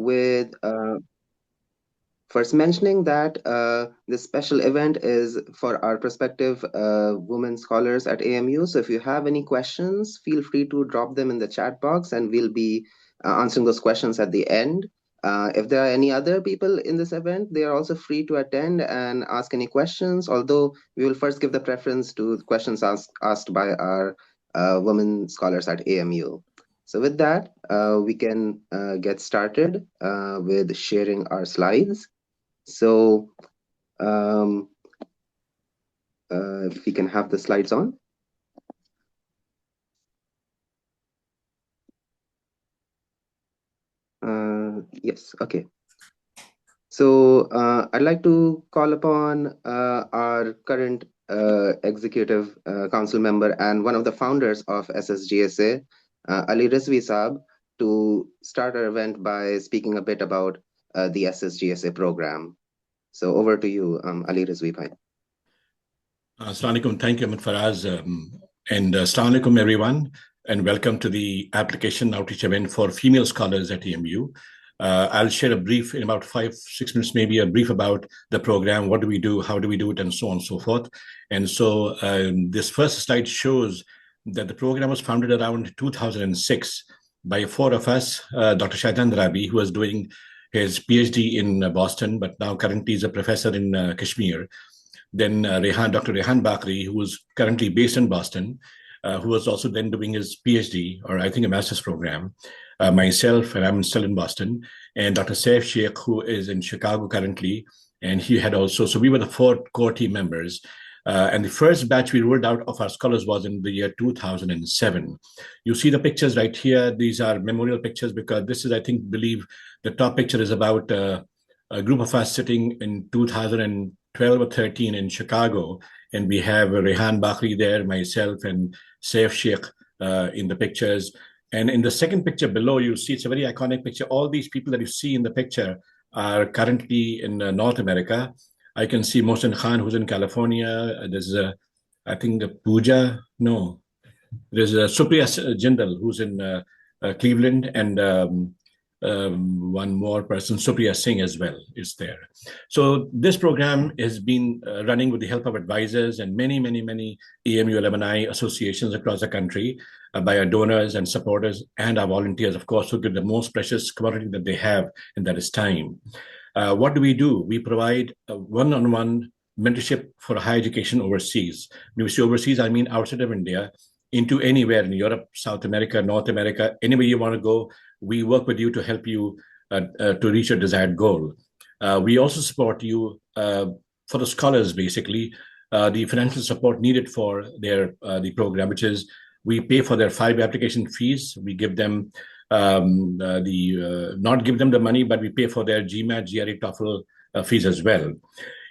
with first mentioning that this special event is for our prospective women scholars at AMU. So if you have any questions, feel free to drop them in the chat box and we'll be answering those questions at the end. If there are any other people in this event, they are also free to attend and ask any questions, although we will first give the preference to questions asked by our women scholars at AMU. So with that, we can get started with sharing our slides. So if we can have the slides on. Yes, okay. So I'd like to call upon our current executive council member and one of the founders of SSGSA, Ali Rizvi Saab, to start our event by speaking a bit about the SSGSA program. So over to you, Ali Rizvi Bhai. Assalamu alaikum. Thank you, Ahmed Faraz. And assalamu alaikum, everyone. And welcome to the application outreach event for female scholars at EMU. I'll share a brief, in about 5-6 minutes, maybe a brief about the program. What do we do? How do we do it? And so on and so forth. And so this first slide shows that the program was founded around 2006 by four of us, Dr. Syed, who was doing his PhD in Boston, but now currently is a professor in Kashmir. Then Dr. Rehan Bakri, who is currently based in Boston, who was also then doing his PhD, or I think a master's program, myself, and I'm still in Boston, and Dr. Saif Sheikh, who is in Chicago currently, and he had also, so we were the four core team members. And the first batch we rolled out of our scholars was in the year 2007. You see the pictures right here. These are memorial pictures because this is, I think, believe the top picture is about a group of us sitting in 2012 or 13 in Chicago. And we have Rehan Bakri there, myself, and Saif Sheikh in the pictures. And in the second picture below, you see it's a very iconic picture. All these people that you see in the picture are currently in North America. I can see Mohsen Khan, who's in California. There's, I think, the Pooja. No, there's Supriya Jindal, who's in Cleveland, and one more person, Supriya Singh, as well, is there. So this program has been running with the help of advisors and many EMU alumni associations across the country, by our donors and supporters and our volunteers, of course, who give the most precious commodity that they have, and that is time. What do? We provide one-on-one mentorship for higher education overseas. When we say overseas, I mean outside of India, into anywhere in Europe, South America, North America, anywhere you want to go. We work with you to help you to reach your desired goal. We also support you for the scholars, basically, the financial support needed for their the program, which is we pay for their 5 application fees. We give them not give them the money, but we pay for their GMAT, GRE, TOEFL fees as well.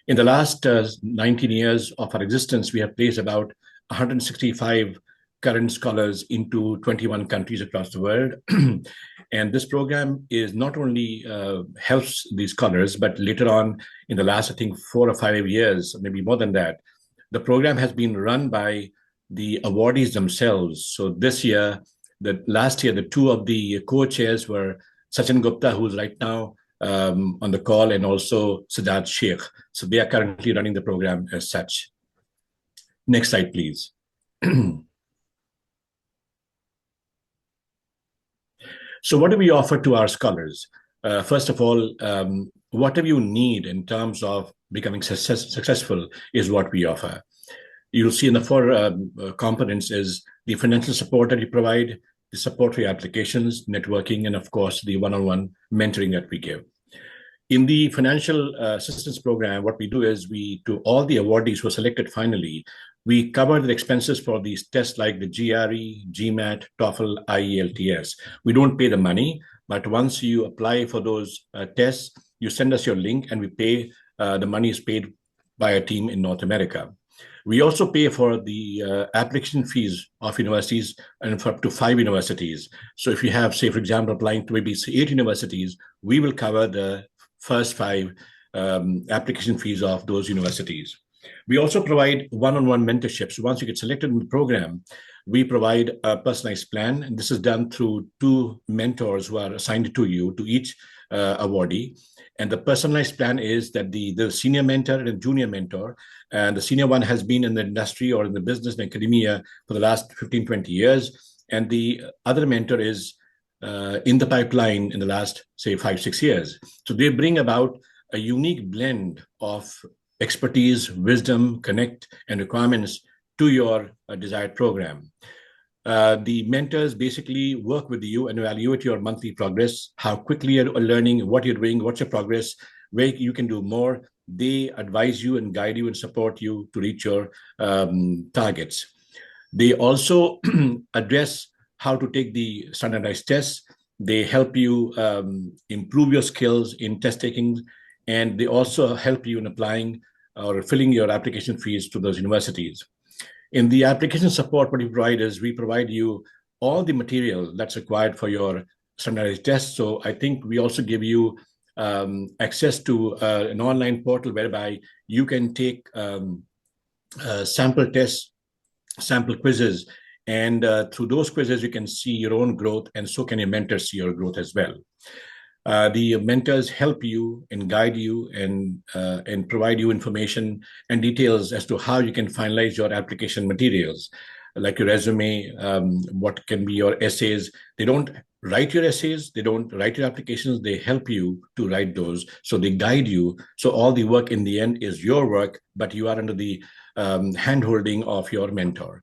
In the last 19 years of our existence, we have placed about 165 current scholars into 21 countries across the world. And this program is not only helps these scholars, but later on in the last, I think, 4 or 5 years, maybe more than that, the program has been run by the awardees themselves. So this year, last year, the 2 of the co-chairs were Sachin Gupta, who's right now on the call, and also Sajjad Sheikh. So they are currently running the program as such. Next slide, please. So what do we offer to our scholars? First of all, whatever you need in terms of becoming successful is what we offer. You'll see in the 4 components is the financial support that we provide, the support for your applications, networking, and of course, the one-on-one mentoring that we give. In the financial assistance program, what we do is to all the awardees who are selected finally, we cover the expenses for these tests like the GRE, GMAT, TOEFL, IELTS. We don't pay the money, but once you apply for those tests, you send us your link and we pay, the money is paid by a team in North America. We also pay for the application fees of universities and for up to 5 universities. So if you have, say, for example, applying to maybe 8 universities, we will cover the first 5 application fees of those universities. We also provide one-on-one mentorship. So once you get selected in the program, we provide a personalized plan. And this is done through 2 mentors who are assigned to you, to each awardee. And the personalized plan is that the senior mentor and junior mentor, and the senior one has been in the industry or in the business and academia for the last 15, 20 years. And the other mentor is in the pipeline in the last, say, 5, 6 years. So they bring about a unique blend of expertise, wisdom, connect, and requirements to your desired program. The mentors basically work with you and evaluate your monthly progress, how quickly you're learning, what you're doing, what's your progress, where you can do more. They advise you and guide you and support you to reach your targets. They also address how to take the standardized tests. They help you improve your skills in test taking, and they also help you in applying or filling your application fees to those universities. In the application support, what we provide is we provide you all the material that's required for your standardized tests. So I think we also give you access to an online portal whereby you can take sample tests, sample quizzes, and through those quizzes, you can see your own growth, and so can your mentors see your growth as well. The mentors help you and guide you and provide you information and details as to how you can finalize your application materials, like your resume, what can be your essays. They don't write your essays, they don't write your applications, they help you to write those. So they guide you. So all the work in the end is your work, but you are under the hand-holding of your mentor.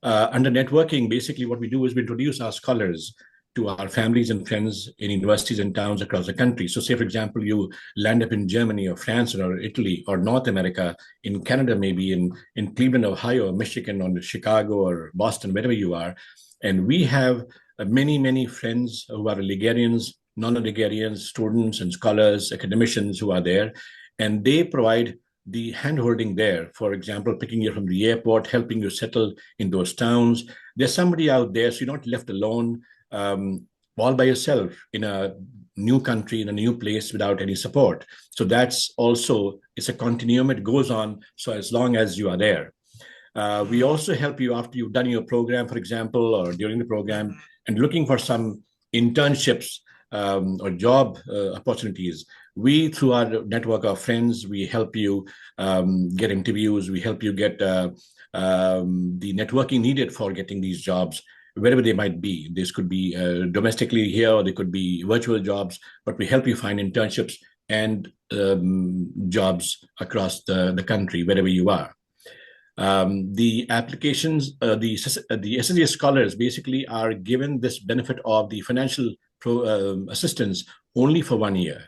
Under networking, basically what we do is we introduce our scholars to our families and friends in universities and towns across the country. So say, for example, you land up in Germany or France or Italy or North America, in Canada, maybe in Cleveland, Ohio, or Michigan, or Chicago or Boston, wherever you are. And we have many, many friends who are Ligerians, non-Ligerians, students and scholars, academicians who are there. And they provide the hand-holding there. For example, picking you from the airport, helping you settle in those towns. There's somebody out there, so you're not left alone, all by yourself in a new country, in a new place without any support. So that's also, it's a continuum, it goes on, so as long as you are there. We also help you after you've done your program, for example, or during the program, and looking for some internships or job opportunities. We, through our network of friends, we help you get interviews, we help you get the networking needed for getting these jobs, wherever they might be. This could be domestically here, or they could be virtual jobs, but we help you find internships and jobs across the country, wherever you are. The applications, the SSGS scholars basically are given this benefit of the financial assistance only for 1 year.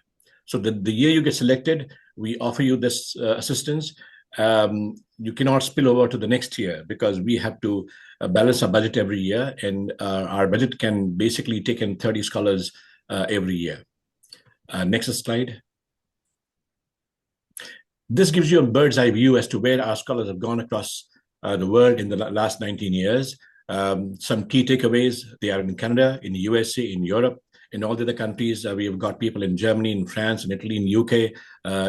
So the year you get selected, we offer you this assistance. You cannot spill over to the next year because we have to balance our budget every year, and our budget can basically take in 30 scholars every year. Next slide. This gives you a bird's eye view as to where our scholars have gone across the world in the last 19 years. Some key takeaways: they are in Canada, in the USA, in Europe, in all the other countries. We have got people in Germany, in France, in Italy, in UK,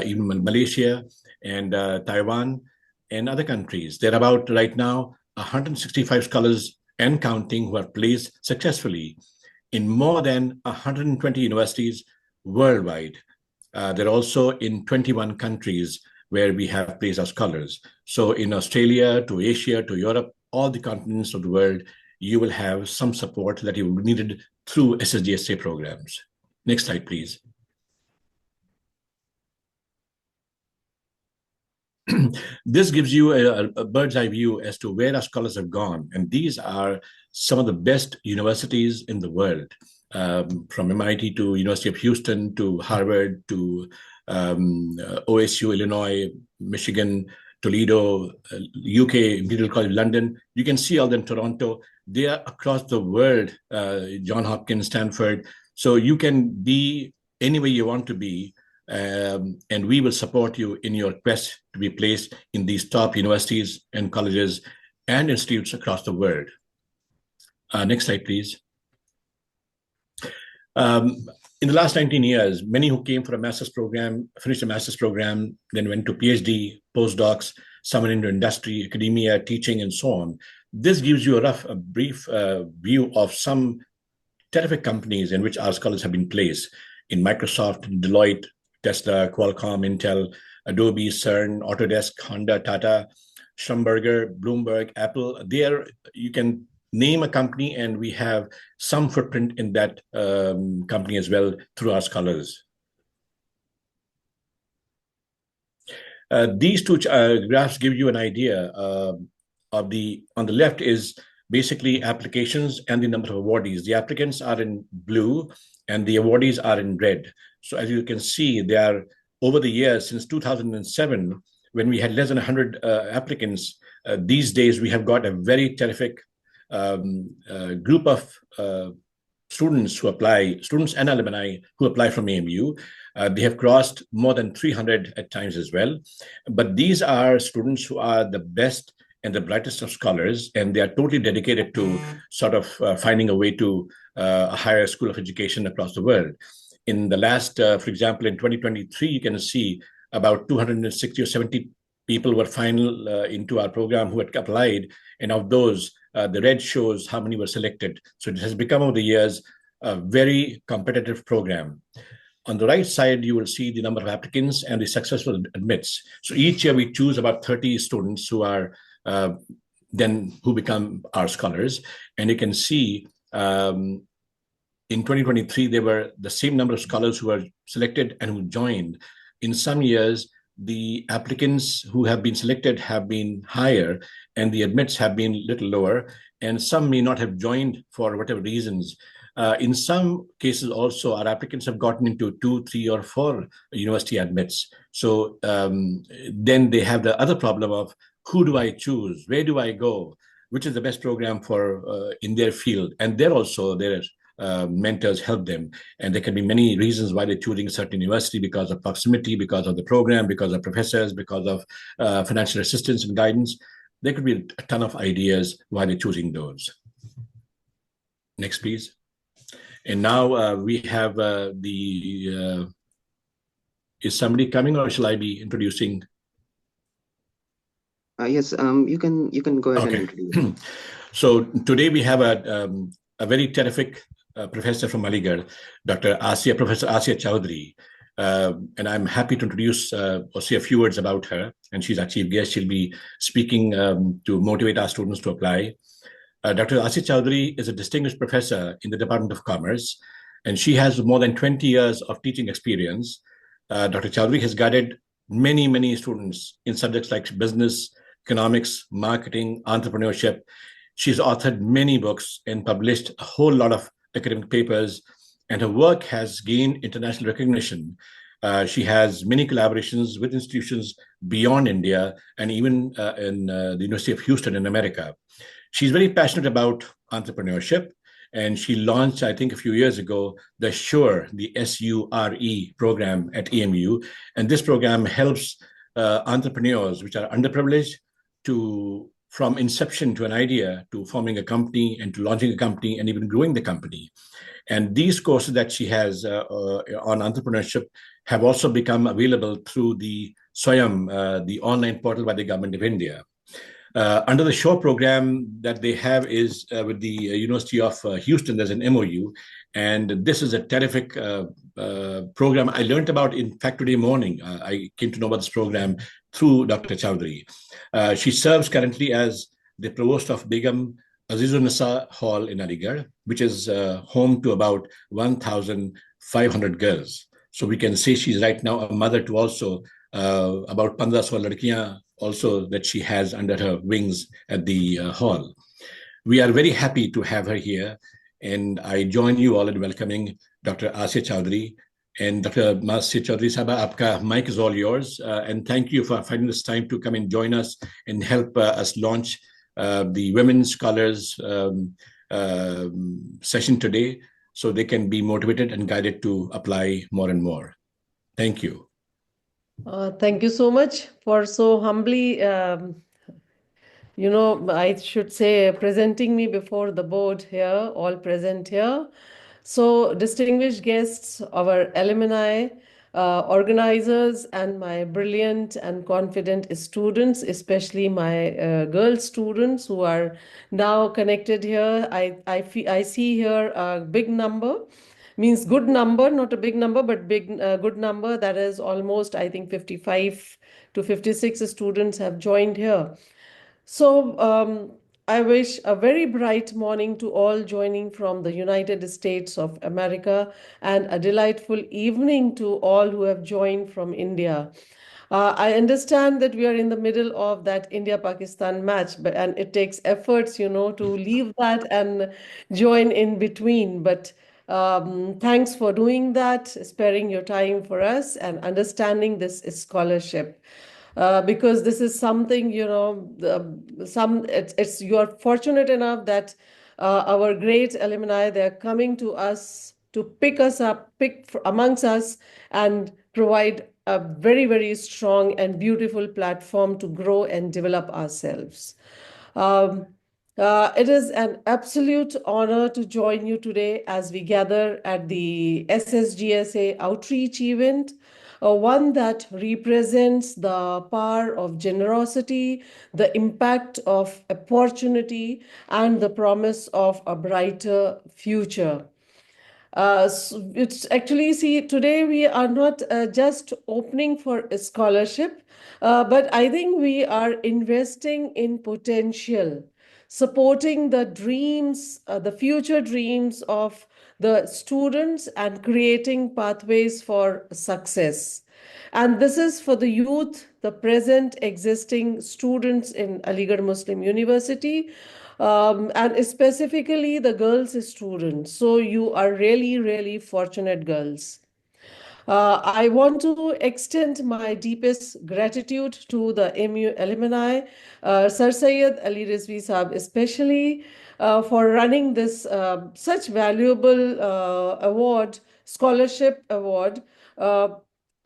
even in Malaysia, and Taiwan, and other countries. There are about, right now, 165 scholars and counting who are placed successfully in more than 120 universities worldwide. They're also in 21 countries where we have placed our scholars. So in Australia, to Asia, to Europe, all the continents of the world, you will have some support that you needed through SSGSA programs. Next slide, please. This gives you a bird's eye view as to where our scholars have gone. And these are some of the best universities in the world, from MIT to University of Houston to Harvard to OSU, Illinois, Michigan, Toledo, UK, Imperial College London. You can see all them in Toronto. They are across the world, Johns Hopkins, Stanford. So you can be anywhere you want to be, and we will support you in your quest to be placed in these top universities and colleges and institutes across the world. Next slide, please. In the last 19 years, many who came for a master's program, finished a master's program, then went to PhD, postdocs, some into industry, academia, teaching, and so on. This gives you a brief view of some terrific companies in which our scholars have been placed. in Microsoft, Deloitte, Tesla, Qualcomm, Intel, Adobe, CERN, Autodesk, Honda, Tata, Schlumberger, Bloomberg, Apple. There you can name a company, and we have some footprint in that company as well through our scholars. These two graphs give you an idea of on the left is basically applications and the number of awardees. The applicants are in blue and the awardees are in red. So as you can see, they are over the years since 2007, when we had less than 100 applicants. These days, we have got a very terrific group of students and alumni who apply from AMU. They have crossed more than 300 at times as well. But these are students who are the best and the brightest of scholars, and they are totally dedicated to sort of finding a way to a higher school of education across the world. In the last, for example, in 2023, you can see about 260 or 70 people were final into our program who had applied, and of those, the red shows how many were selected. So it has become over the years a very competitive program. On the right side, you will see the number of applicants and the successful admits. So each year we choose about 30 students who are who become our scholars. And you can see in 2023, there were the same number of scholars who were selected and who joined. In some years, the applicants who have been selected have been higher and the admits have been a little lower, and some may not have joined for whatever reasons. In some cases also, our applicants have gotten into 2, 3, or 4 university admits. So then they have the other problem of who do I choose? Where do I go? Which is the best program for in their field? And there also, their mentors help them. And there can be many reasons why they're choosing a certain university, because of proximity, because of the program, because of professors, because of financial assistance and guidance. There could be a ton of ideas why they're choosing those. Next, please. And now we have is somebody coming, or shall I be introducing? Yes, you can go ahead and introduce. So today we have a very terrific professor from Aligarh, Professor Asiya Chaudhary. And I'm happy to introduce or say a few words about her. And she's our chief guest. She'll be speaking to motivate our students to apply. Dr. Asiya Chaudhary is a distinguished professor in the Department of Commerce, and she has more than 20 years of teaching experience. Dr. Chaudhary has guided many, many students in subjects like business, economics, marketing, entrepreneurship. She's authored many books and published a whole lot of academic papers, and her work has gained international recognition. She has many collaborations with institutions beyond India and even in the University of Houston in America. She's very passionate about entrepreneurship, and she launched, I think, a few years ago, the SURE, the SURE program at AMU. And this program helps entrepreneurs which are underprivileged to, from inception to an idea, to forming a company and to launching a company and even growing the company. And these courses that she has on entrepreneurship have also become available through the Swayam, the online portal by the Government of India. Under the SURE program that they have is with the University of Houston, there's an MOU. And this is a terrific program I learned about, in fact, today morning. I came to know about this program through Dr. Chaudhary. She serves currently as the provost of Begum Azizun Nisa Hall in Aligarh, which is home to about 1,500 girls. So we can say she's right now a mother to also about 1500 ladkiyan also that she has under her wings at the hall. We are very happy to have her here, and I join you all in welcoming Dr. Asiya Chaudhary. And Dr. Asiya Chaudhary Sahaba, aapka mic is all yours. And thank you for finding this time to come and join us and help us launch the Women Scholars session today, so they can be motivated and guided to apply more and more. Thank you. Thank you so much for so humbly, I should say, presenting me before the board here, all present here. So, distinguished guests, our alumni, organizers, and my brilliant and confident students, especially my girl students who are now connected here. I see here a big number. means good number, not a big number, but good number. That is almost, I think, 55 to 56 students have joined here. So I wish a very bright morning to all joining from the United States of America, and a delightful evening to all who have joined from India. I understand that we are in the middle of that India-Pakistan match, but and it takes efforts, to leave that and join in between. But thanks for doing that, sparing your time for us and understanding this scholarship. Because this is something, it's you're fortunate enough that our great alumni, they're coming to us to pick us up, amongst us, and provide a very, very strong and beautiful platform to grow and develop ourselves. Um, it is an absolute honor to join you today as we gather at the SSGSA outreach event, one that represents the power of generosity, the impact of opportunity, and the promise of a brighter future. So it's actually, see, today we are not just opening for a scholarship, but I think we are investing in potential, supporting the dreams, the future dreams of the students, and creating pathways for success. And this is for the youth, the present existing students in Aligarh Muslim University, and specifically the girls students. So you are really, really fortunate girls. I want to extend my deepest gratitude to the MU alumni, Sir Syed Ali Rizvi Saab especially, for running this such valuable scholarship award. Uh,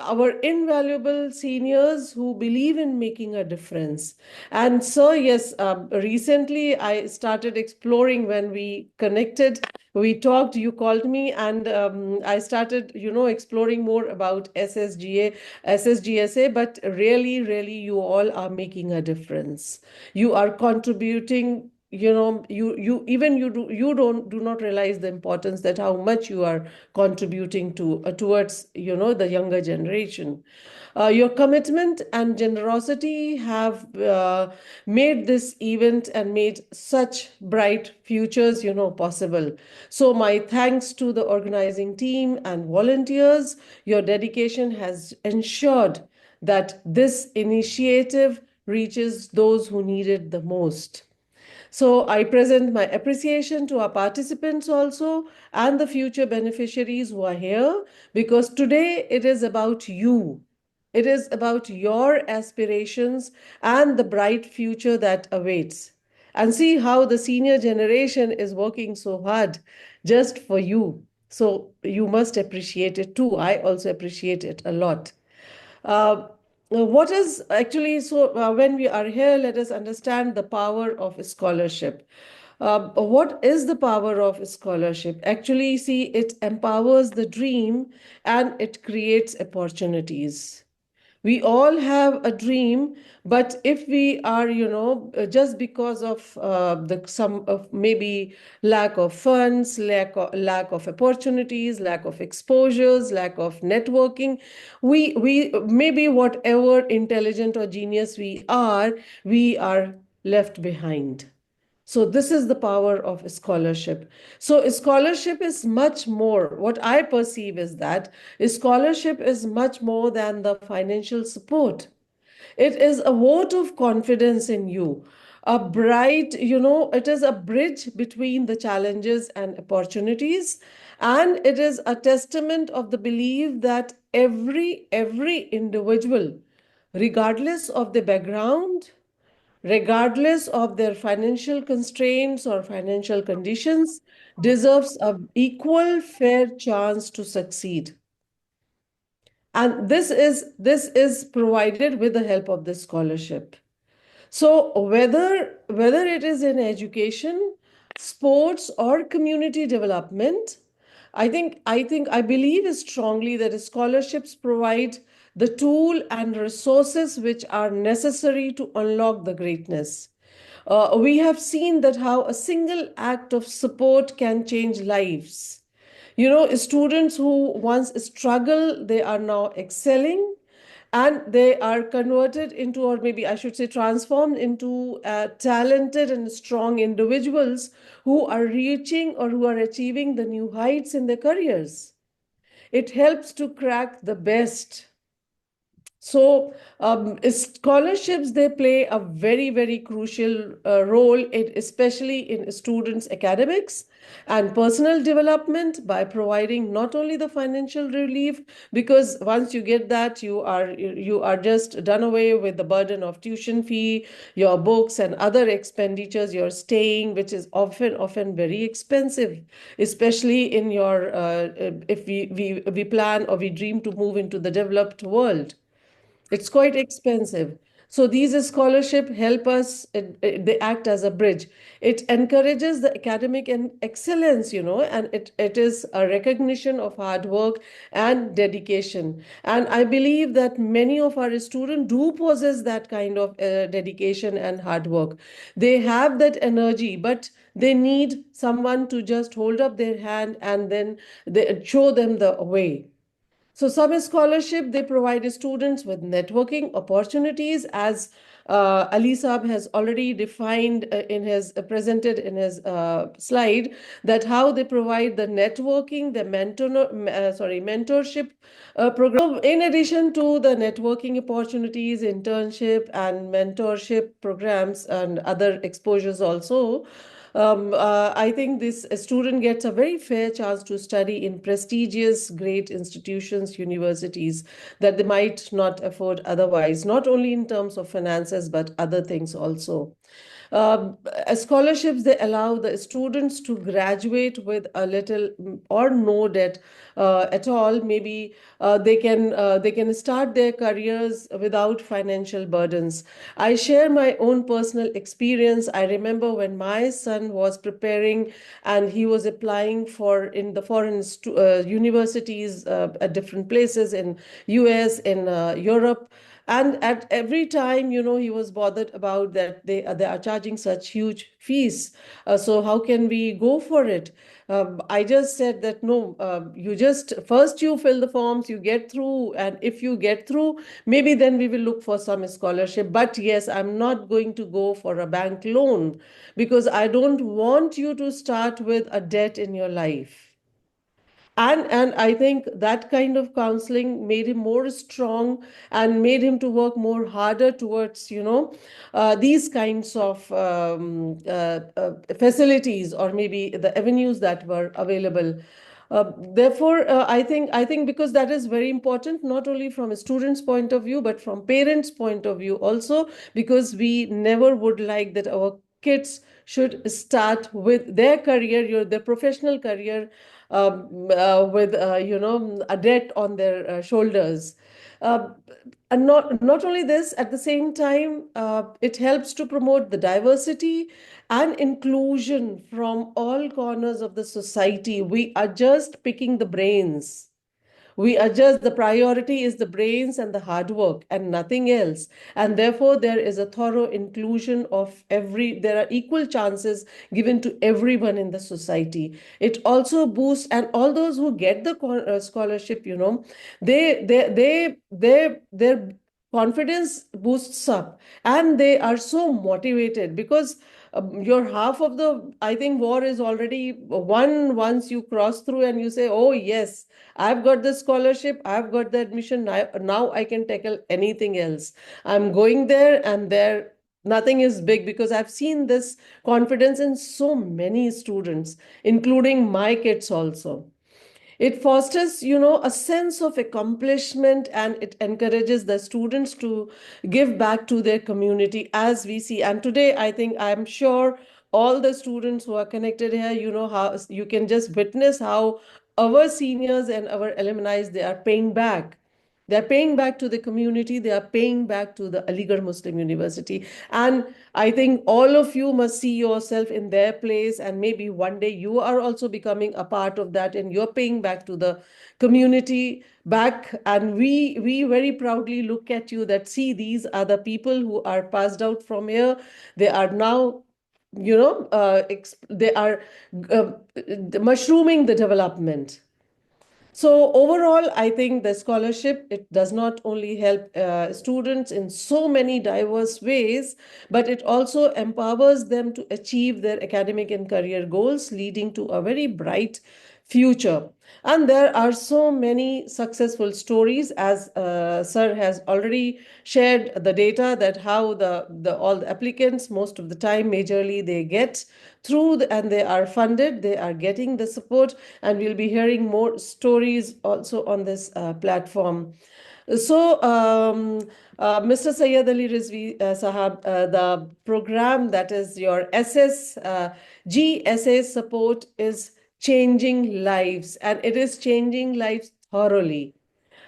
our invaluable seniors who believe in making a difference. And so, yes, recently I started exploring when we connected, we talked, you called me, and I started, exploring more about SSGSA, but really, really, you all are making a difference. You are contributing, you do not realize the importance that how much you are contributing to towards the younger generation. Your commitment and generosity have made this event and made such bright futures, possible. So my thanks to the organizing team and volunteers. Your dedication has ensured that this initiative reaches those who need it the most. So I present my appreciation to our participants also, and the future beneficiaries who are here, because today it is about you. It is about your aspirations and the bright future that awaits. And see how the senior generation is working so hard just for you. So you must appreciate it too. I also appreciate it a lot. Uh, what is actually so when we are here, let us understand the power of scholarship. What is the power of scholarship? Actually, see, it empowers the dream and it creates opportunities. We all have a dream, but if we are, just because of the some of maybe lack of funds, lack of opportunities, lack of exposures, lack of networking, we maybe whatever intelligent or genius we are left behind. So this is the power of scholarship. So scholarship is much more, what I perceive is that scholarship is much more than the financial support. It is a vote of confidence in you. A bright, it is a bridge between the challenges and opportunities. And it is a testament of the belief that every individual, regardless of the background, regardless of their financial constraints or financial conditions, deserves an equal fair chance to succeed. And this is provided with the help of this scholarship. So whether it is in education, sports, or community development, I believe strongly that scholarships provide the tool and resources which are necessary to unlock the greatness. We have seen that how a single act of support can change lives. Students who once struggle, they are now excelling, and they are converted into, or maybe I should say transformed into, talented and strong individuals who are reaching or who are achieving the new heights in their careers. It helps to crack the best. So, scholarships, they play a very, very crucial role, especially in students' academics and personal development, by providing not only the financial relief, because once you get that, you are just done away with the burden of tuition fee, your books, and other expenditures, your staying, which is often very expensive, especially in your if we plan or we dream to move into the developed world. It's quite expensive. So these scholarship help us, they act as a bridge. It encourages the academic and excellence, and it is a recognition of hard work and dedication. And I believe that many of our students do possess that kind of dedication and hard work. They have that energy, but they need someone to just hold up their hand and then they show them the way. So some scholarship, they provide students with networking opportunities, as Ali Saab has already defined presented in his slide, that how they provide the networking, the mentorship program. So in addition to the networking opportunities, internship and mentorship programs and other exposures also, I think this student gets a very fair chance to study in prestigious, great institutions, universities that they might not afford otherwise, not only in terms of finances, but other things also. Scholarships, they allow the students to graduate with a little or no debt at all. Maybe they can start their careers without financial burdens. I share my own personal experience. I remember when my son was preparing and he was applying for in the foreign universities at different places in US, in Europe. And at every time, he was bothered about that they are charging such huge fees. So how can we go for it? I just said that no, you just first you fill the forms, you get through, and if you get through, maybe then we will look for some scholarship. But yes, I'm not going to go for a bank loan because I don't want you to start with a debt in your life. And I think that kind of counseling made him more strong and made him to work more harder towards these kinds of facilities, or maybe the avenues that were available. Therefore, I think because that is very important, not only from a student's point of view, but from parents' point of view also, because we never would like that our kids should start with their career, their professional career, with a debt on their shoulders. Uh, and not only this, at the same time, it helps to promote the diversity and inclusion from all corners of the society. We are just picking the brains. We are just, the priority is the brains and the hard work and nothing else. And therefore, there is a thorough inclusion of there are equal chances given to everyone in the society. It also boosts, and all those who get the scholarship, their confidence boosts up, and they are so motivated because your half of the, I think, war is already won once you cross through and you say, oh yes, I've got the scholarship, I've got the admission, now I can tackle anything else. I'm going there, and there nothing is big, because I've seen this confidence in so many students, including my kids also. It fosters, a sense of accomplishment, and it encourages the students to give back to their community, as we see. And today, I think, I'm sure all the students who are connected here, how you can just witness how our seniors and our alumni, they are paying back. They're paying back to the community. They are paying back to the Aligarh Muslim University. And I think all of you must see yourself in their place. And maybe one day you are also becoming a part of that, and you're paying back to the community back. And we very proudly look at you that, see, these are the people who are passed out from here. They are now, they are mushrooming the development. So overall, I think the scholarship, it does not only help students in so many diverse ways, but it also empowers them to achieve their academic and career goals, leading to a very bright future. And there are so many successful stories, as Sir has already shared the data, that how the all the applicants, most of the time, majorly they get through and they are funded, they are getting the support, and we'll be hearing more stories also on this platform. So, Mr. Syed Ali Rizvi Sahab, the program that is your SSGSA support is changing lives, and it is changing lives thoroughly.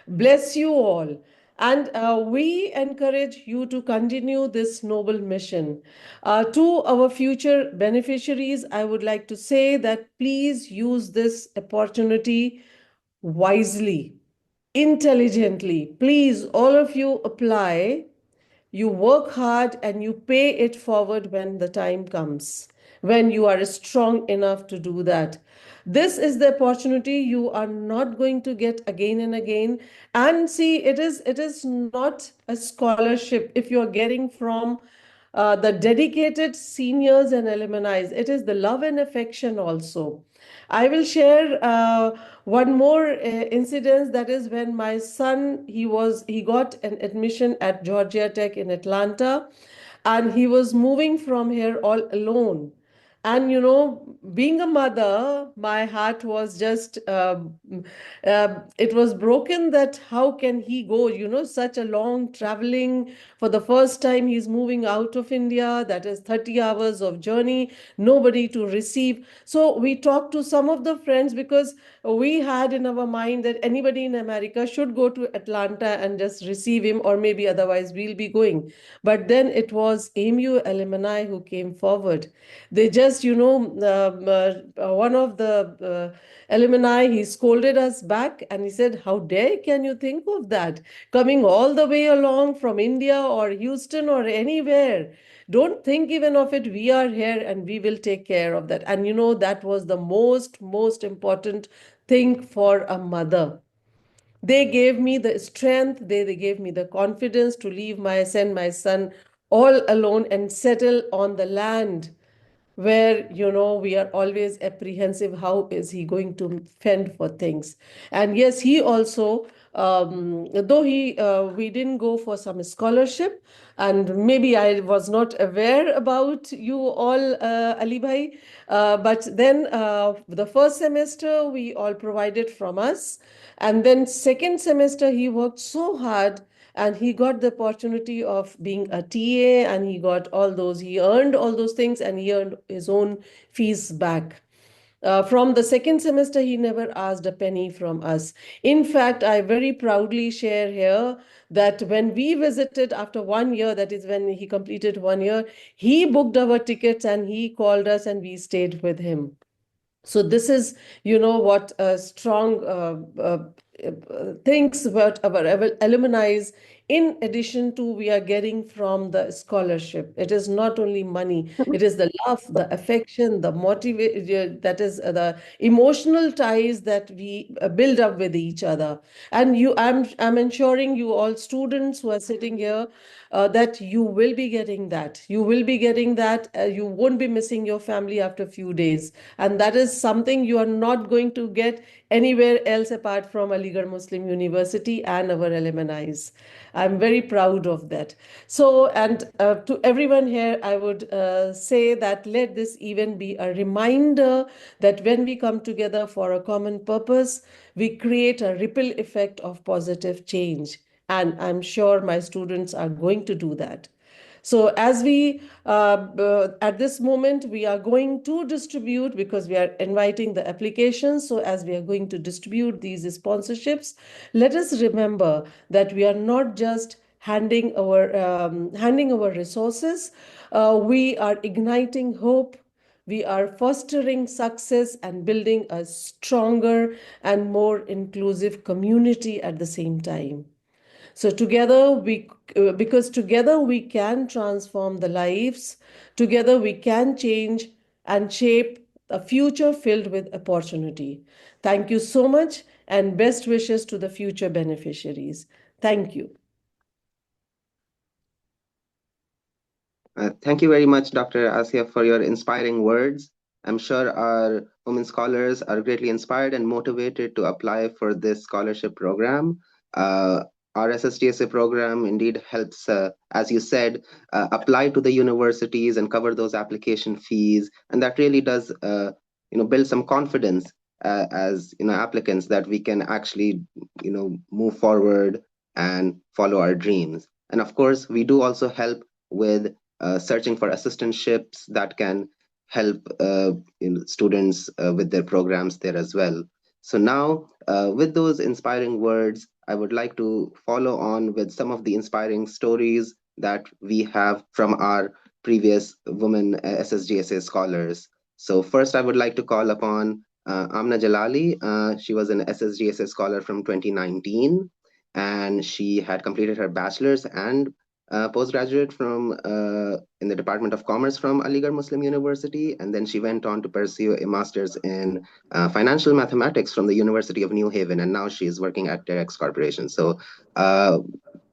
Bless you all. And we encourage you to continue this noble mission. To our future beneficiaries, I would like to say that please use this opportunity wisely, intelligently. Please, all of you apply, you work hard, and you pay it forward when the time comes, when you are strong enough to do that. This is the opportunity you are not going to get again and again. And see, it is not a scholarship if you are getting from the dedicated seniors and alumni. It is the love and affection also. I will share one more incident. That is when my son, he got an admission at Georgia Tech in Atlanta, and he was moving from here all alone. And being a mother, my heart was just it was broken, that how can he go, such a long traveling. For the first time he's moving out of India, that is 30 hours of journey, nobody to receive. So we talked to some of the friends, because we had in our mind that anybody in America should go to Atlanta and just receive him, or maybe otherwise we'll be going. But then it was AMU alumni who came forward. They just, one of the alumni, he scolded us back, and he said, "How dare can you think of that? Coming all the way along from India or Houston or anywhere. Don't think even of it. We are here and we will take care of that." And that was the most important thing for a mother. They gave me the strength, they gave me the confidence to send my son all alone and settle on the land where we are always apprehensive, how is he going to fend for things. And yes, he also, though he we didn't go for some scholarship, and maybe I was not aware about you all, Ali Bhai, but then the first semester we all provided from us, and then second semester he worked so hard, and he got the opportunity of being a TA, and he earned all those things, and he earned his own fees back. From the second semester, he never asked a penny from us. In fact, I very proudly share here that when we visited after 1 year, that is when he completed 1 year, he booked our tickets and he called us and we stayed with him. So this is, what strong things about our alumni. In addition to, we are getting from the scholarship. It is not only money, it is the love, the affection, the motivation, that is the emotional ties that we build up with each other. And I'm ensuring you all students who are sitting here, that you will be getting that. You will be getting that. You won't be missing your family after a few days. And that is something you are not going to get anywhere else apart from Aligarh Muslim University and our alumni. I'm very proud of that. So, and to everyone here, I would say that let this even be a reminder that when we come together for a common purpose, we create a ripple effect of positive change. And I'm sure my students are going to do that. So as we, at this moment, we are going to distribute, because we are inviting the applications. So as we are going to distribute these sponsorships, let us remember that we are not just handing our resources. We are igniting hope. We are fostering success and building a stronger and more inclusive community at the same time. So because together we can transform the lives, together we can change and shape a future filled with opportunity. Thank you so much. and best wishes to the future beneficiaries. Thank you. Thank you very much, Dr. Asiya, for your inspiring words. I'm sure our women scholars are greatly inspired and motivated to apply for this scholarship program. Uh, our SSGSA program indeed helps, as you said, apply to the universities and cover those application fees, and that really does, build some confidence as applicants that we can actually, move forward and follow our dreams. And of course, we do also help with searching for assistantships that can help students with their programs there as well. So now, with those inspiring words, I would like to follow on with some of the inspiring stories that we have from our previous women SSGSA scholars. So first, I would like to call upon Amna Jalali. She was an SSGSA scholar from 2019, and she had completed her bachelor's and postgraduate from in the Department of Commerce from Aligarh Muslim University, and then she went on to pursue a master's in financial mathematics from the University of New Haven, and now she is working at Terex Corporation. So, uh,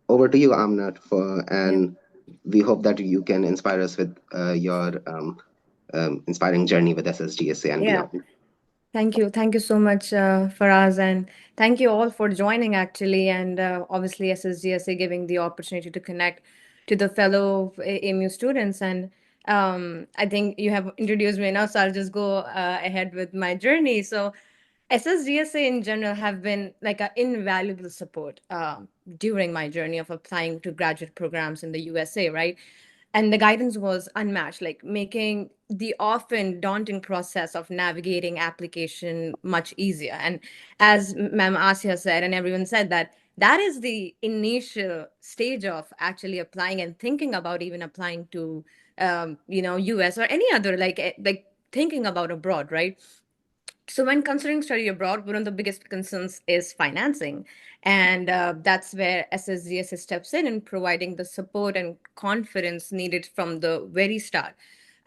over to you, Amna, Yeah. and we hope that you can inspire us with your inspiring journey with SSGSA and Yeah. beyond. Thank you. Thank you so much, Faraz. And thank you all for joining, actually. And obviously, SSGSA giving the opportunity to connect to the fellow AMU students. And I think you have introduced me enough, so I'll just go ahead with my journey. So, SSGSA in general have been like an invaluable support during my journey of applying to graduate programs in the USA, right? And the guidance was unmatched, like making the often daunting process of navigating application much easier. And as Ma'am Asya said, and everyone said, that that is the initial stage of actually applying and thinking about even applying to US or any other, like thinking about abroad, right? So when considering study abroad, one of the biggest concerns is financing, and that's where SSGS steps in providing the support and confidence needed from the very start.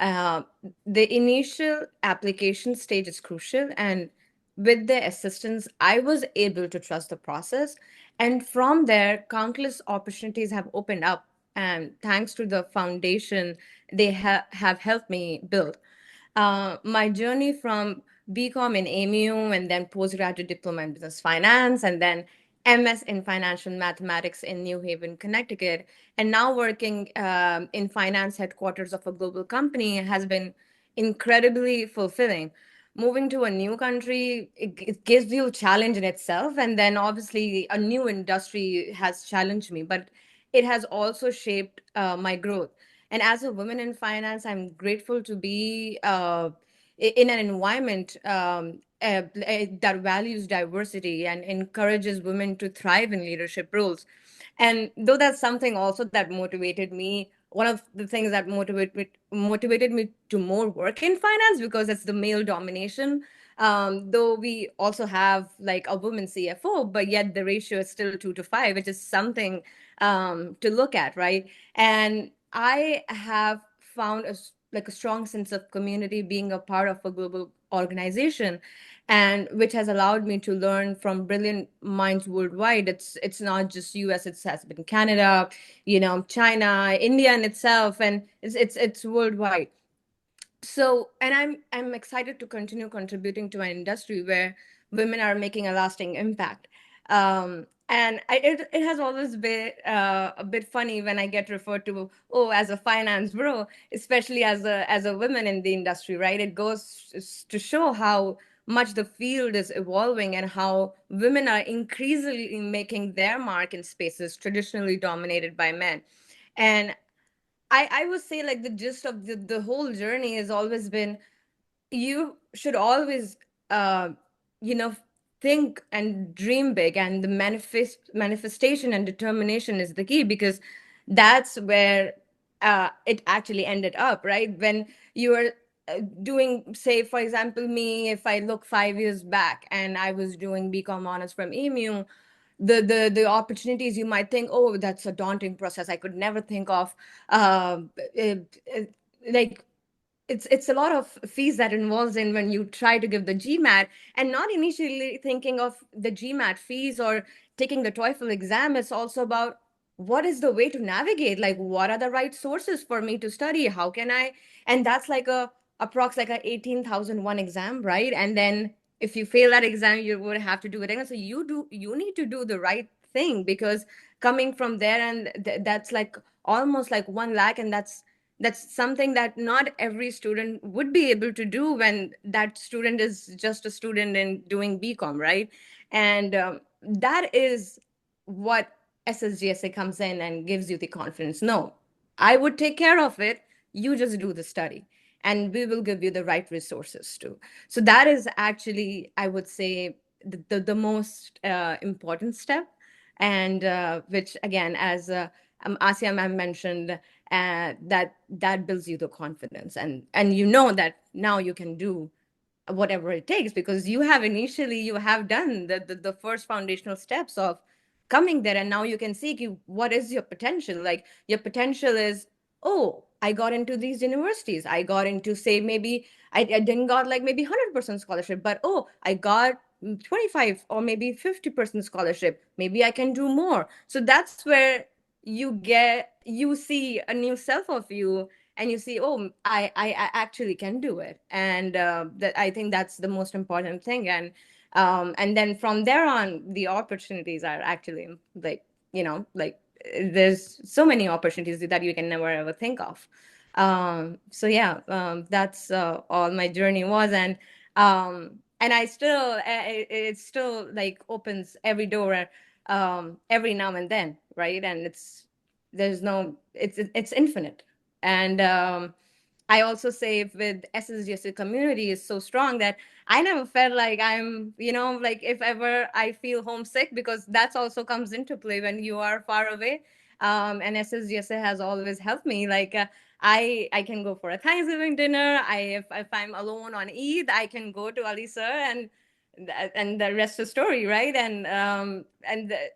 Uh, the initial application stage is crucial, and with their assistance, I was able to trust the process, and from there, countless opportunities have opened up. And thanks to the foundation they have helped me build. My journey from BCom in AMU and then postgraduate diploma in business finance and then MS in financial mathematics in New Haven, Connecticut, and now working in finance headquarters of a global company has been incredibly fulfilling. Moving to a new country, it gives you a challenge in itself, and then obviously a new industry has challenged me, but it has also shaped my growth. And as a woman in finance, I'm grateful to be in an environment that values diversity and encourages women to thrive in leadership roles. And though that's something also that motivated me, one of the things that motivated me to more work in finance, because it's the male domination. Though we also have like a woman CFO, but yet the ratio is still 2 to 5, which is something to look at, right? And I have found like a strong sense of community being a part of a global organization, and which has allowed me to learn from brilliant minds worldwide. It's not just US, it has been Canada, China, India in itself, and it's worldwide. So, and I'm excited to continue contributing to an industry where women are making a lasting impact. It has always been a bit funny when I get referred to, oh, as a finance bro, especially as a woman in the industry, right? It goes to show how much the field is evolving and how women are increasingly making their mark in spaces traditionally dominated by men. And I would say like the gist of the whole journey has always been, you should always uh you know think and dream big, and the manifestation and determination is the key, because that's where it actually ended up, right? When you are doing, say for example, me, if I look 5 years back and I was doing BCom honors from EMU, the opportunities, you might think, oh, that's a daunting process, I could never think of uh, uh, uh, like it's a lot of fees that involves in when you try to give the GMAT, and not initially thinking of the GMAT fees or taking the TOEFL exam. It's also about what is the way to navigate, like what are the right sources for me to study, how can I, and that's like a approx like a 18,001 exam, right? And then if you fail that exam, you would have to do it again. So you need to do the right thing, because coming from there, and that's like almost like 1 lakh, and that's something that not every student would be able to do when that student is just a student and doing BCom, right? And that is what SSGSA comes in and gives you the confidence. No, I would take care of it. You just do the study, and we will give you the right resources too. So that is actually, I would say, the most important step, and which again, as Asiya ma'am mentioned, that builds you the confidence, and you know that now you can do whatever it takes, because you have done the first foundational steps of coming there, and now you can see what is your potential. Like your potential is, oh, I got into these universities, I got into, say, maybe I didn't got like maybe 100% scholarship, but oh, I got 25 or maybe 50% scholarship, maybe I can do more. So that's where you see a new self of you, and you see, oh, I actually can do it. And that, I think that's the most important thing. And then from there on, the opportunities are actually like, like there's so many opportunities that you can never ever think of. So yeah, that's all my journey was. And I still it still like opens every door, every now and then, right? And it's infinite. And I also say with SSGSA community is so strong that I never felt like I'm, like if ever I feel homesick, because that's also comes into play when you are far away. And SSGSA has always helped me. Like I can go for a Thanksgiving dinner. If I'm alone on Eid, I can go to Ali sir, and the rest is story, right? And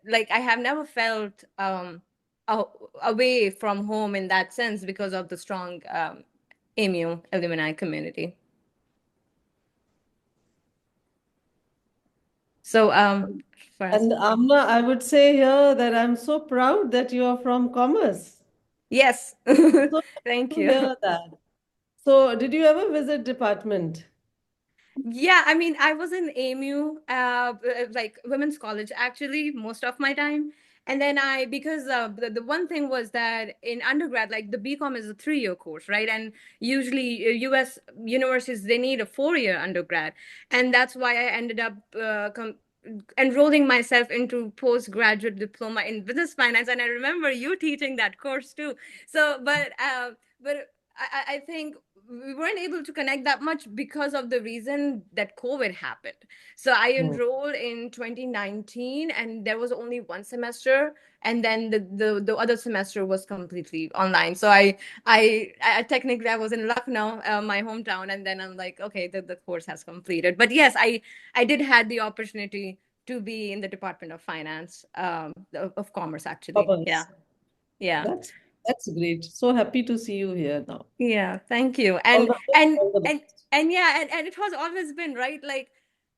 like I have never felt away from home in that sense, because of the strong AMU alumni community. So And Amna, I would say here that I'm so proud that you are from commerce. yes. So Thank to you. hear that. So did you ever visit department? Yeah, I mean, I was in AMU, like women's college, actually, most of my time. And then because the one thing was that in undergrad, like the BCom is a 3-year course, right? And usually US universities, they need a 4-year undergrad. And that's why I ended up enrolling myself into postgraduate diploma in business finance. And I remember you teaching that course too. So, but I think we weren't able to connect that much because of the reason that COVID happened. So I enrolled in 2019, and there was only one semester, and then the other semester was completely online. So I technically I was in Lucknow, my hometown, and then I'm like, okay, the course has completed. But yes, I did had the opportunity to be in the Department of Finance, of Commerce, actually. Yeah, Commerce. yeah. That's great. So happy to see you here now. Yeah, thank you. All And the best, and all the and best. and yeah, and it has always been, right, like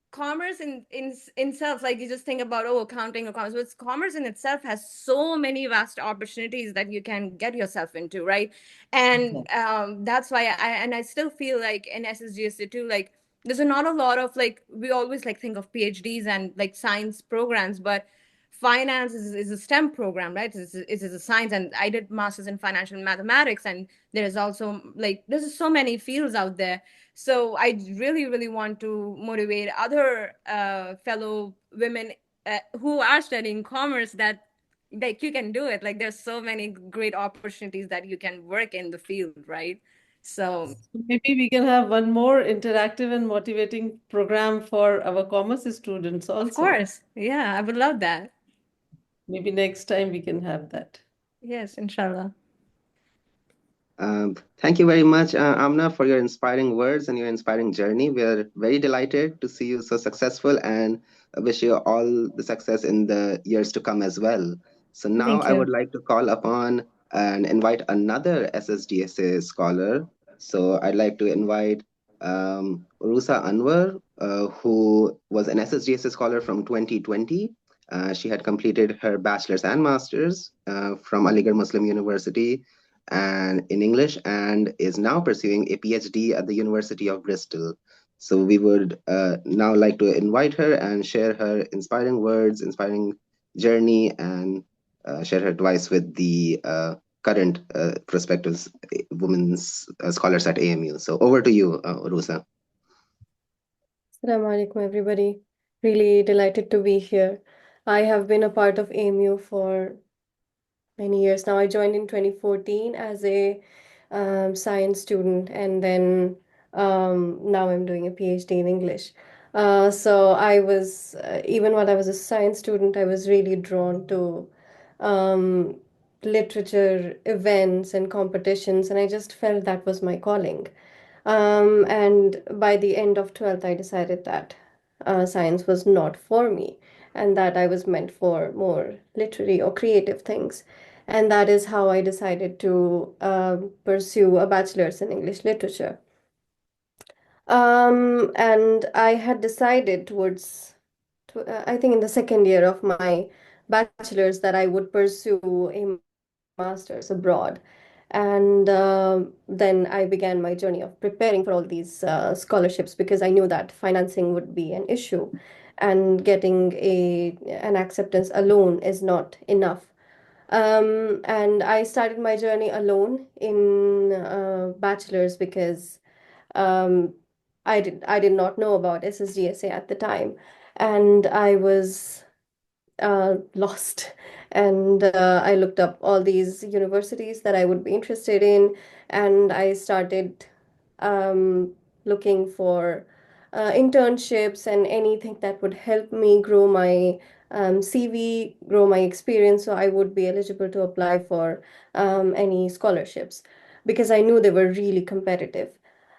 commerce in itself, like you just think about, oh, accounting or commerce, but commerce in itself has so many vast opportunities that you can get yourself into, right? And that's why I still feel like in SSGSA too, like there's not a lot of, like, we always like think of PhDs and like science programs, but finance is a STEM program, right? It's a science, and I did masters in financial mathematics, and there's also like there's so many fields out there. So I really, really want to motivate other fellow women who are studying commerce, that like you can do it. Like there's so many great opportunities that you can work in the field, right? So Maybe we can have one more interactive and motivating program for our commerce students of also. course, yeah, I would love that. Maybe next time we can have that. Yes, inshallah. Thank you very much, Amna, for your inspiring words and your inspiring journey. We are very delighted to see you so successful and wish you all the success in the years to come as well. So now Thank I would you. like to call upon and invite another SSGSA scholar. So I'd like to invite Oroosa Anwar, who was an SSGSA scholar from 2020. She had completed her bachelor's and master's from Aligarh Muslim University and in English, and is now pursuing a PhD at the University of Bristol. So we would now like to invite her and share her inspiring words, inspiring journey, and share her advice with the current prospective women's scholars at AMU. So over to you, Oroosa. Assalamu alaikum, everybody. Really delighted to be here. I have been a part of AMU for many years now. I joined in 2014 as a science student, and then now I'm doing a PhD in English. So I was, even while I was a science student, I was really drawn to um, literature events and competitions, and I just felt that was my calling. And by the end of 12th, I decided that science was not for me and that I was meant for more literary or creative things. And that is how I decided to pursue a bachelor's in English literature. And I had decided I think in the second year of my bachelor's that I would pursue a master's abroad. And then I began my journey of preparing for all these scholarships because I knew that financing would be an issue and getting an acceptance alone is not enough. And I started my journey alone in bachelor's because um, I did not know about SSGSA at the time, and I was lost. And I looked up all these universities that I would be interested in, and I started um, looking for internships and anything that would help me grow my CV, grow my experience, so I would be eligible to apply for any scholarships because I knew they were really competitive.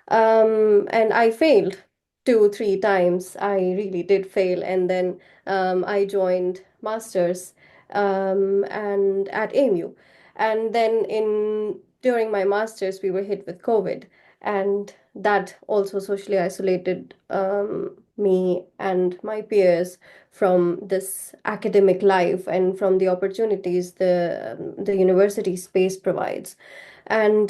And I failed 2, 3 times. I really did fail, and then I joined masters and at AMU. And then in during my masters, we were hit with COVID, and that also socially isolated me and my peers from this academic life and from the opportunities the university space provides. And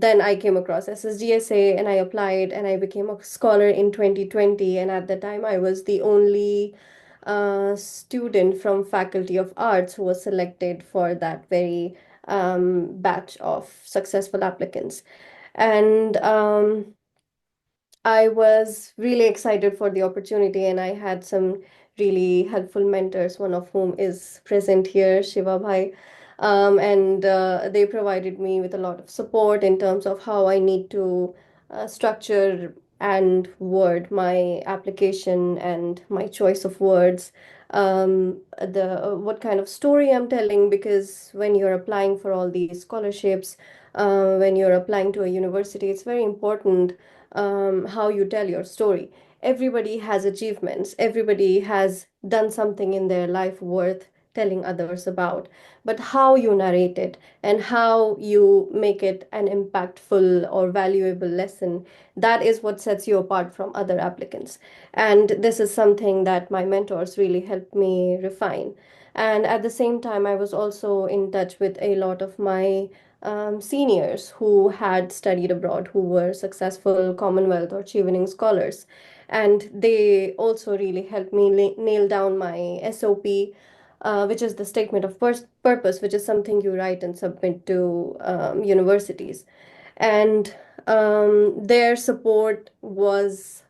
then I came across SSGSA and I applied and I became a scholar in 2020. And at the time, I was the only student from Faculty of Arts who was selected for that very batch of successful applicants. And I was really excited for the opportunity, and I had some really helpful mentors, one of whom is present here, Shiva Bhai. And they provided me with a lot of support in terms of how I need to structure and word my application and my choice of words. The what kind of story I'm telling, because when you're applying for all these scholarships, when you're applying to a university, it's very important how you tell your story. Everybody has achievements, everybody has done something in their life worth telling others about. But how you narrate it and how you make it an impactful or valuable lesson, that is what sets you apart from other applicants. And this is something that my mentors really helped me refine. And at the same time, I was also in touch with a lot of my seniors who had studied abroad, who were successful Commonwealth or Chevening scholars. And they also really helped me nail down my SOP, which is the statement of purpose, which is something you write and submit to universities. And their support was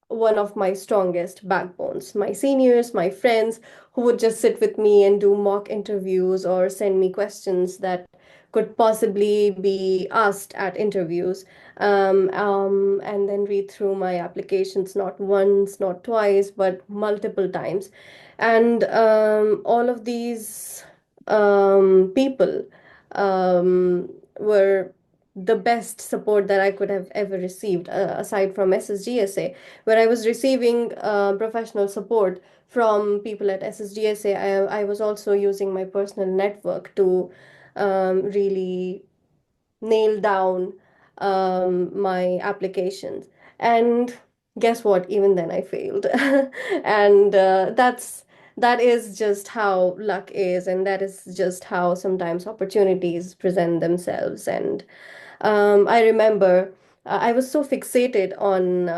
one of my strongest backbones. My seniors, my friends who would just sit with me and do mock interviews or send me questions that could possibly be asked at interviews, and then read through my applications not once, not twice, but multiple times. And all of these people were the best support that I could have ever received, aside from SSGSA, where I was receiving professional support from people at SSGSA. I was also using my personal network to really nail down my applications. And guess what? Even then, I failed. And that is just how luck is, and that is just how sometimes opportunities present themselves. And I remember I was so fixated on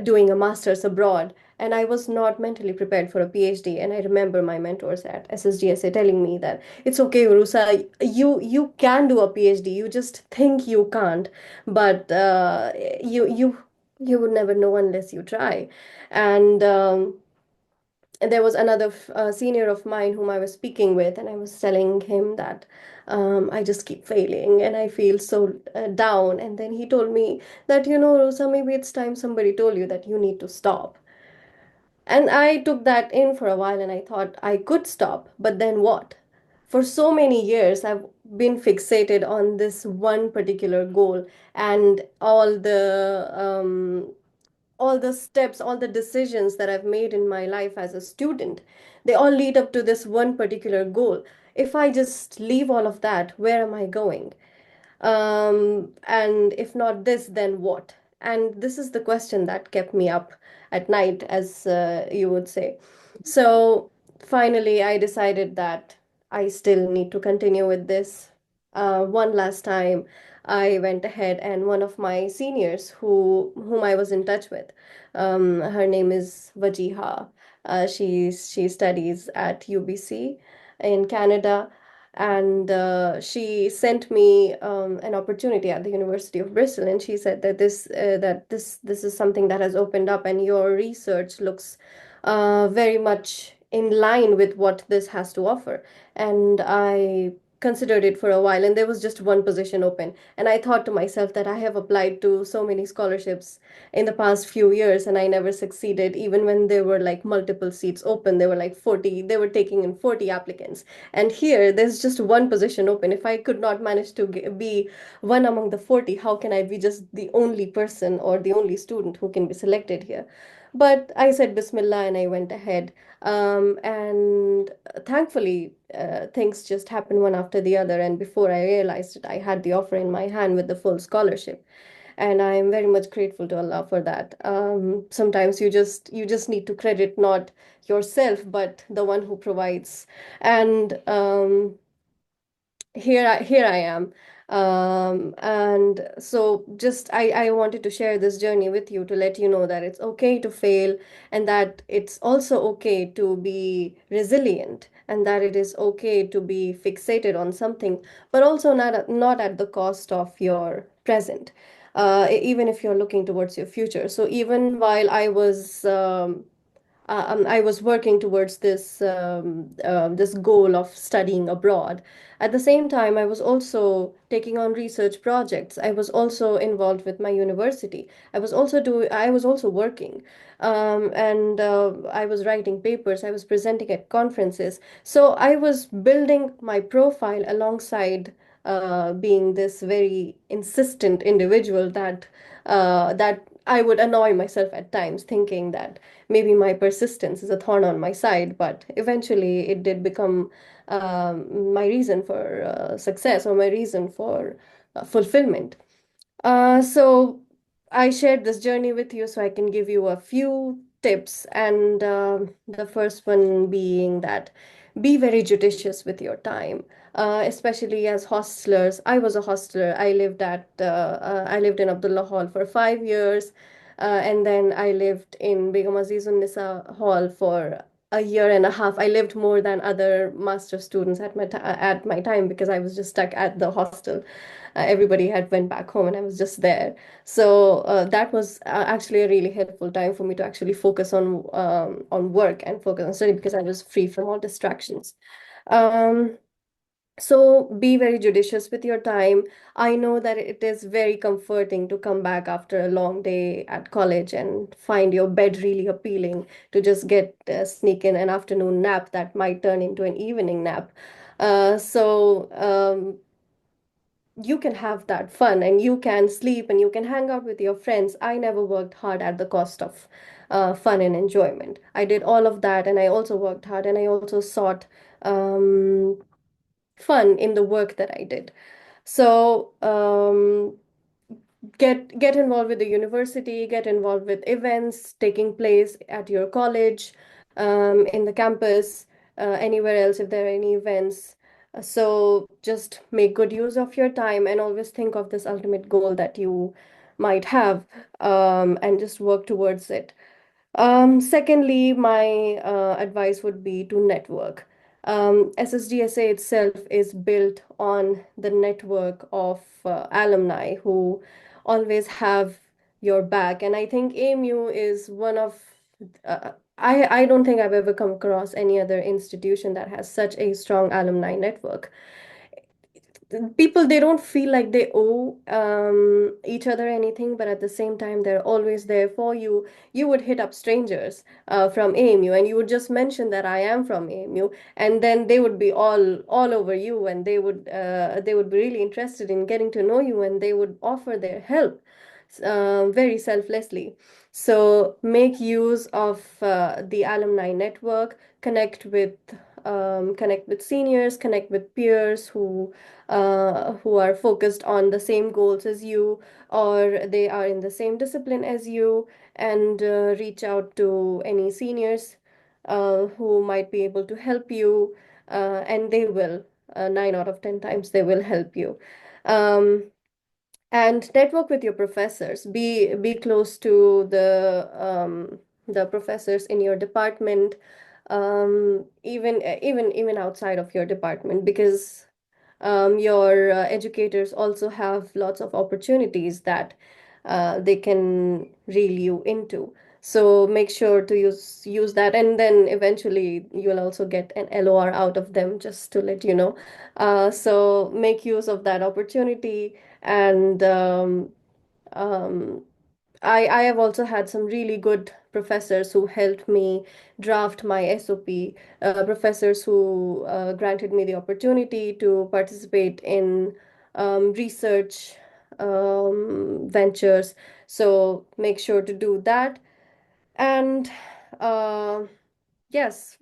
doing a master's abroad, and I was not mentally prepared for a PhD. And I remember my mentors at SSGSA telling me that it's okay, Urusa, you can do a PhD. You just think you can't, but you would never know unless you try. And there was another senior of mine whom I was speaking with, and I was telling him that I just keep failing and I feel so down. And then he told me that, Rosa, maybe it's time somebody told you that you need to stop. And I took that in for a while and I thought I could stop, but then what? For so many years, I've been fixated on this one particular goal, and all the steps, all the decisions that I've made in my life as a student, they all lead up to this one particular goal. If I just leave all of that, where am I going? And if not this, then what? And this is the question that kept me up at night, as you would say. So finally, I decided that I still need to continue with this. One last time, I went ahead, and one of my seniors, whom I was in touch with, her name is Vajiha. She studies at UBC in Canada, and she sent me an opportunity at the University of Bristol, and she said that this is something that has opened up, and your research looks very much in line with what this has to offer. And I considered it for a while, and there was just one position open, and I thought to myself that I have applied to so many scholarships in the past few years, and I never succeeded. Even when there were like multiple seats open, there were like 40, they were taking in 40 applicants. And here, there's just one position open. If I could not manage to be one among the 40, how can I be just the only person or the only student who can be selected here? But I said Bismillah and I went ahead. And thankfully, things just happened one after the other. And before I realized it, I had the offer in my hand with the full scholarship. And I am very much grateful to Allah for that. Sometimes you just need to credit not yourself, but the one who provides. And here I am. And so just I wanted to share this journey with you to let you know that it's okay to fail, and that it's also okay to be resilient, and that it is okay to be fixated on something, but also not at the cost of your present, even if you're looking towards your future. So even while I was working towards this goal of studying abroad. At the same time, I was also taking on research projects. I was also involved with my university. I was also working, and I was writing papers. I was presenting at conferences. So I was building my profile alongside being this very insistent individual that I would annoy myself at times, thinking that maybe my persistence is a thorn on my side, but eventually it did become my reason for success, or my reason for fulfillment. So I shared this journey with you so I can give you a few tips, and the first one being that be very judicious with your time, especially as hostlers. I was a hostler. I lived in Abdullah Hall for 5 years, and then I lived in Begum Azizun Nisa Hall for a year and a half. I lived more than other master students at my time, because I was just stuck at the hostel. Everybody had went back home and I was just there. So that was actually a really helpful time for me to actually focus on work and focus on study, because I was free from all distractions. Um, so be very judicious with your time. I know that it is very comforting to come back after a long day at college and find your bed really appealing, to just sneak in an afternoon nap that might turn into an evening nap. So you can have that fun, and you can sleep, and you can hang out with your friends. I never worked hard at the cost of fun and enjoyment. I did all of that, and I also worked hard, and I also sought um, fun in the work that I did. So get involved with the university, get involved with events taking place at your college, in the campus, anywhere else if there are any events. So just make good use of your time and always think of this ultimate goal that you might have, and just work towards it. Secondly, my advice would be to network. SSGSA itself is built on the network of alumni who always have your back. And I think AMU is one of, I don't think I've ever come across any other institution that has such a strong alumni network. People, they don't feel like they owe each other anything, but at the same time they're always there for you. You would hit up strangers from AMU, and you would just mention that I am from AMU, and then they would be all over you, and they would be really interested in getting to know you, and they would offer their help very selflessly. So make use of the alumni network, connect with seniors, connect with peers who are focused on the same goals as you, or they are in the same discipline as you, and reach out to any seniors who might be able to help you, and they will. 9 out of 10 times they will help you. Um, and network with your professors. Be close to the professors in your department, even outside of your department, because your educators also have lots of opportunities that they can reel you into. So make sure to use that, and then eventually you'll also get an LOR out of them, just to let you know. So make use of that opportunity, and um, I have also had some really good professors who helped me draft my SOP, professors who granted me the opportunity to participate in research ventures. So make sure to do that. And uh, yes,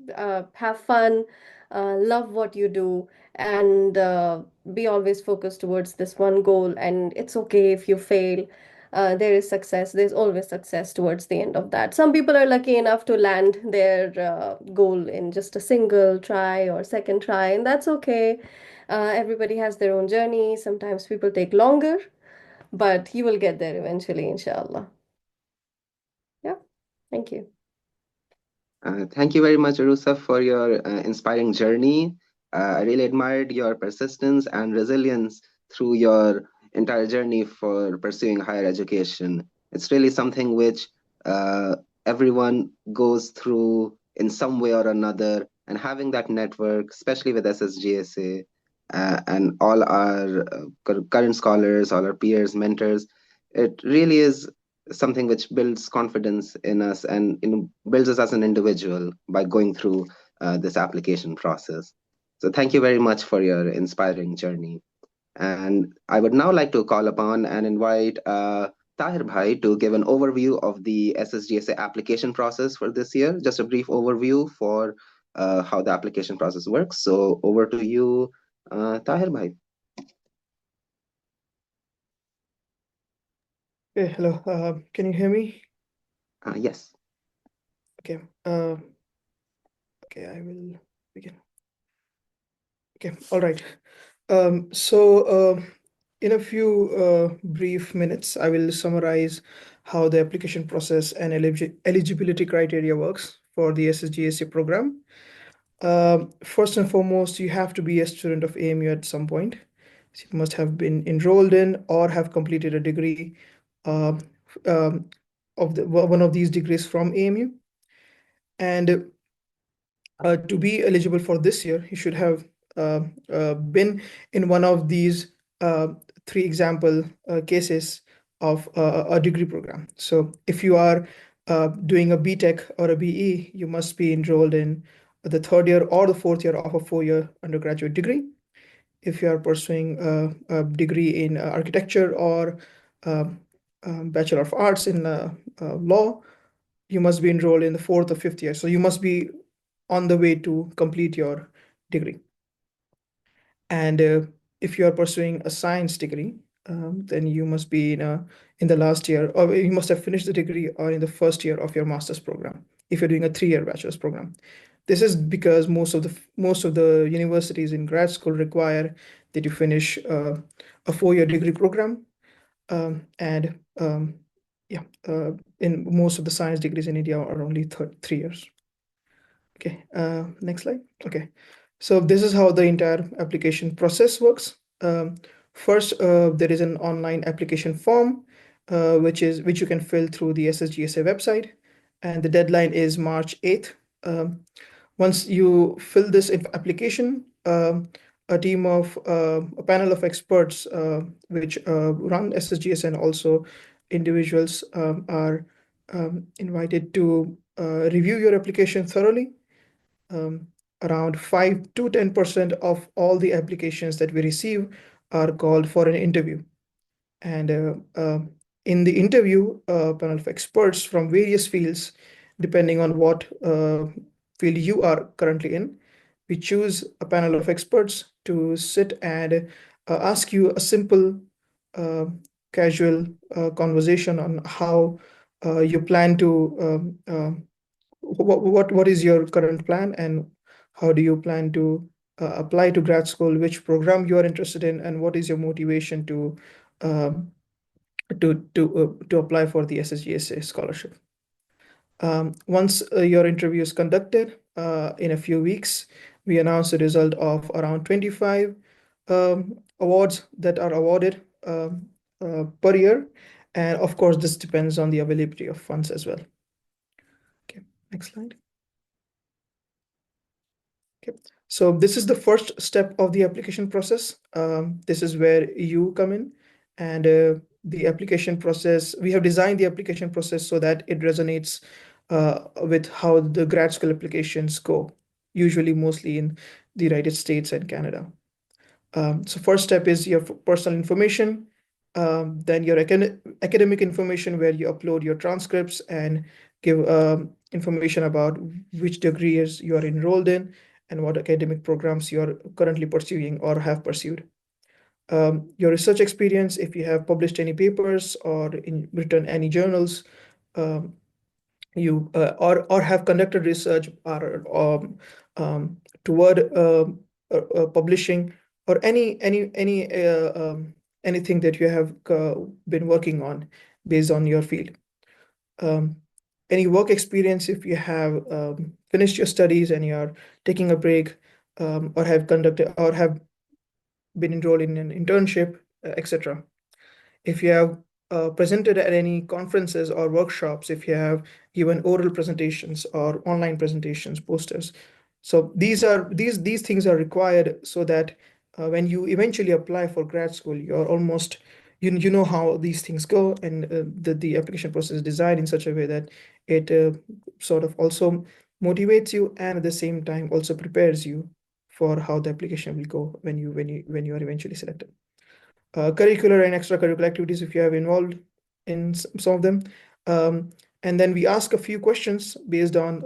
have fun, love what you do, and be always focused towards this one goal. And it's okay if you fail. There is success. There's always success towards the end of that. Some people are lucky enough to land their goal in just a single try or second try, and that's okay. Everybody has their own journey. Sometimes people take longer, but you will get there eventually, inshallah. Yeah, thank you. Thank you very much, Oroosa, for your inspiring journey. I really admired your persistence and resilience through your entire journey for pursuing higher education. It's really something which uh, everyone goes through in some way or another, and having that network, especially with SSGSA and all our current scholars, all our peers, mentors, it really is something which builds confidence in us and builds us as an individual by going through this application process. So thank you very much for your inspiring journey. And I would now like to call upon and invite Tahir Bhai to give an overview of the SSGSA application process for this year, just a brief overview for how the application process works. So over to you, Tahir Bhai. Okay, hello. Can you hear me? Yes. Okay. Okay, I will begin. Okay, all right. In a few brief minutes, I will summarize how the application process and eligibility criteria works for the SSGSA program. First and foremost, you have to be a student of AMU at some point. So you must have been enrolled in or have completed a degree uh, of one of these degrees from AMU. And to be eligible for this year, you should have been in one of these three example cases of a degree program. So if you are doing a BTech or a BE, you must be enrolled in the third year or the fourth year of a 4-year undergraduate degree. If you are pursuing a degree in architecture or Bachelor of Arts in law, you must be enrolled in the fourth or fifth year. So you must be on the way to complete your degree. And if you are pursuing a science degree, then you must be in the last year, or you must have finished the degree or in the first year of your master's program, if you're doing a 3-year bachelor's program. This is because most of the universities in grad school require that you finish a 4-year degree program, and in most of the science degrees in India are only 3 years. Okay, next slide. Okay, so this is how the entire application process works. First, there is an online application form, which you can fill through the SSGSA website, and the deadline is March 8th. Once you fill this application, a panel of experts, which run SSGS, and also individuals are invited to review your application thoroughly. Around 5 to 10% of all the applications that we receive are called for an interview. And in the interview, a panel of experts from various fields, depending on what field you are currently in, we choose a panel of experts to sit and ask you a simple, casual conversation on how you plan to what is your current plan, and how do you plan to apply to grad school, which program you are interested in, and what is your motivation to apply for the SSGSA scholarship. Once your interview is conducted, in a few weeks, we announce the result of around 25 awards that are awarded per year. And of course, this depends on the availability of funds as well. Okay, next slide. Okay, so this is the first step of the application process. This is where you come in, and the application process, we have designed the application process so that it resonates with how the grad school applications go, usually mostly in the United States and Canada. So first step is your personal information, then your academic information, where you upload your transcripts and give information about which degrees you are enrolled in and what academic programs you are currently pursuing or have pursued. Your research experience, if you have published any papers or written any journals, you or have conducted research or toward publishing, or anything that you have been working on based on your field. Any work experience, if you have finished your studies and you are taking a break, or have conducted or have been enrolled in an internship, etc. If you have presented at any conferences or workshops, if you have given oral presentations or online presentations, posters. So these things are required so that when you eventually apply for grad school, you're almost, you know how these things go, and the application process is designed in such a way that it sort of also motivates you, and at the same time also prepares you for how the application will go when you are eventually selected. Curricular and extracurricular activities, if you have involved in some of them. And then we ask a few questions based on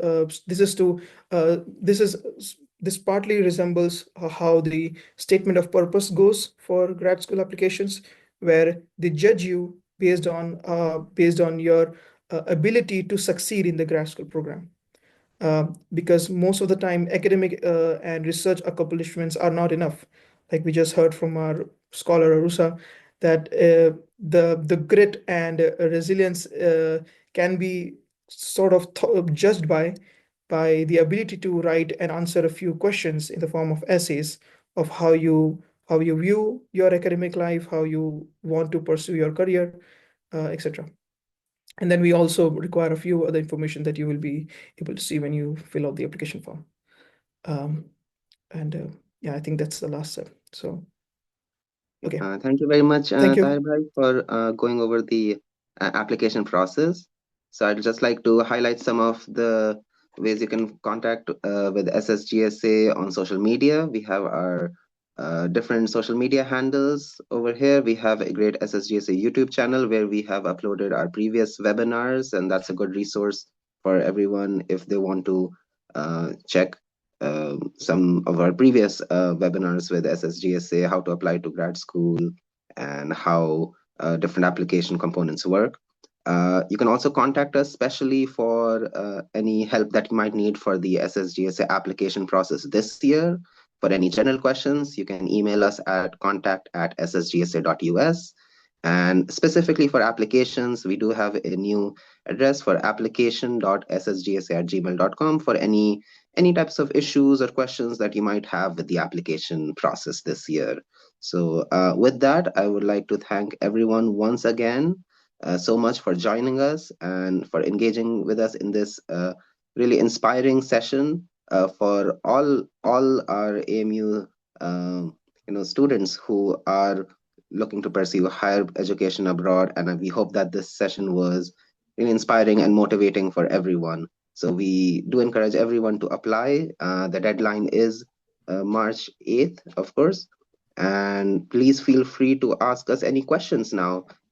this partly resembles how the statement of purpose goes for grad school applications, where they judge you based on your ability to succeed in the grad school program. Because most of the time, academic and research accomplishments are not enough. Like we just heard from our scholar Oroosa, that the grit and resilience can be sort of judged by the ability to write and answer a few questions in the form of essays of how you view your academic life, how you want to pursue your career, etc. And then we also require a few other information that you will be able to see when you fill out the application form. Yeah, I think that's the last step. So, okay. Thank you very much, Thank you. Tahir Bhai, for going over the application process. So I'd just like to highlight some of the ways you can contact with SSGSA on social media. We have our different social media handles over here. We have a great SSGSA YouTube channel where we have uploaded our previous webinars, and that's a good resource for everyone if they want to check some of our previous webinars with SSGSA, how to apply to grad school, and how different application components work. You can also contact us specially for any help that you might need for the SSGSA application process this year. For any general questions, you can email us at contact@ssgsa.us. And specifically for applications, we do have a new address for application.ssgsa@gmail.com for any types of issues or questions that you might have with the application process this year. So with that, I would like to thank everyone once again so much for joining us and for engaging with us in this really inspiring session for all our AMU students who are looking to pursue higher education abroad. And we hope that this session was really inspiring and motivating for everyone. So we do encourage everyone to apply. The deadline is March 8th, of course. And please feel free to ask us any questions now.